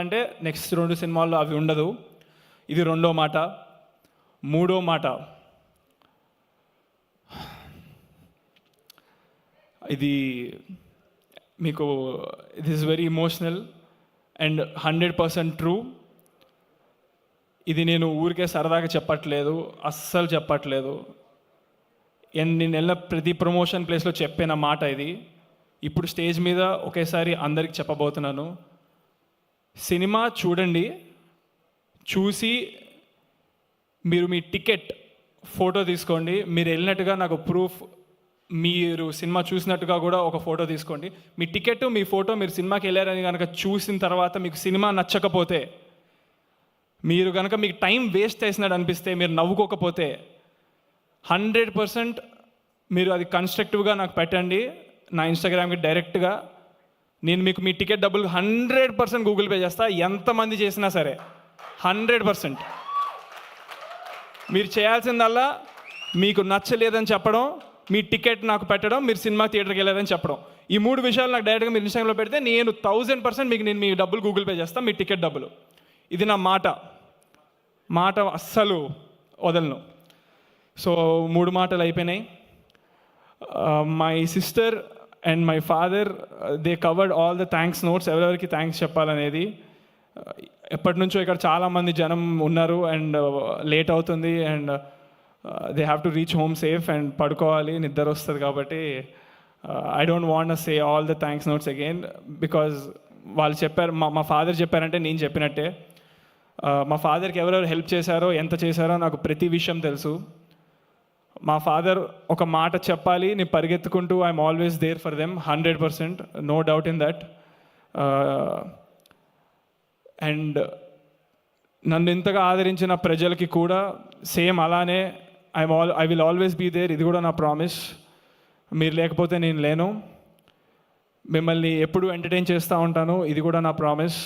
అంటే నెక్స్ట్ 2 సినిమాల్లో అవి ఉండదు. ఇది రెండో మాట. మూడో మాట, ఇది మీకు it is very emotional and 100% true. ఇది నేను ఊరికే సరదాగా చెప్పట్లేదు, అస్సలు చెప్పట్లేదు. నేను వెళ్ళిన ప్రతి ప్రమోషన్ ప్లేస్లో చెప్పిన మాట ఇది. ఇప్పుడు స్టేజ్ మీద ఒకేసారి అందరికి చెప్పబోతున్నాను. సినిమా చూడండి, చూసి మీరు మీ టికెట్ ఫోటో తీసుకోండి. మీరు వెళ్ళినట్టుగా నాకు ప్రూఫ్, మీరు సినిమా చూసినట్టుగా కూడా ఒక ఫోటో తీసుకోండి. మీ టికెట్, మీ ఫోటో, మీరు సినిమాకి వెళ్ళారని కనుక చూసిన తర్వాత మీకు సినిమా నచ్చకపోతే, మీరు కనుక మీకు టైం వేస్ట్ చేసినట్టు అనిపిస్తే, మీరు నవ్వుకోకపోతే 100% మీరు అది కన్స్ట్రక్టివ్గా నాకు పెట్టండి నా ఇన్స్టాగ్రామ్కి డైరెక్ట్గా. నేను మీకు మీ టికెట్ డబ్బులు 100% గూగుల్ పే చేస్తా, ఎంతమంది చేసినా సరే. 100%. మీరు చేయాల్సిందల్లా మీకు నచ్చలేదని చెప్పడం, మీ టికెట్ నాకు పెట్టడం, మీరు సినిమా థియేటర్కి వెళ్ళారని చెప్పడం. ఈ 3 విషయాలు నాకు డైరెక్ట్గా మీరు ఇన్స్టాగ్రామ్లో పెడితే నేను 1000% మీకు నేను మీ డబ్బులు గూగుల్ పే చేస్తాను, మీ టికెట్ డబ్బులు. ఇది నా మాట అస్సలు వదలను. సో 3 మాటలు అయిపోయినాయి. My sister and my father they covered all the thanks notes. ఎవరెవరికి థ్యాంక్స్ చెప్పాలనేది. ఎప్పటి నుంచో ఇక్కడ చాలామంది జనం ఉన్నారు అండ్ లేట్ అవుతుంది and they have to reach home safe and పడుకోవాలి, నిద్ర వస్తుంది. కాబట్టి I don't want say all the thanks notes again, because వాళ్ళు చెప్పారు, మా ఫాదర్ చెప్పారంటే నేను చెప్పినట్టే. మా ఫాదర్కి ఎవరెవరు హెల్ప్ చేశారో, ఎంత చేశారో నాకు ప్రతి విషయం తెలుసు. మా ఫాదర్ ఒక మాట చెప్పాలి, నేను పరిగెత్తుకుంటూ I'm always there for them, 100%, no doubt in that. And నన్ను ఇంతగా ఆదరించిన ప్రజలకి కూడా సేమ్ అలానే I will always be there. ఇది కూడా నా ప్రామిస్. మీరు లేకపోతే నేను లేను. మిమ్మల్ని ఎప్పుడు ఎంటర్టైన్ చేస్తూ ఉంటాను, ఇది కూడా నా ప్రామిస్.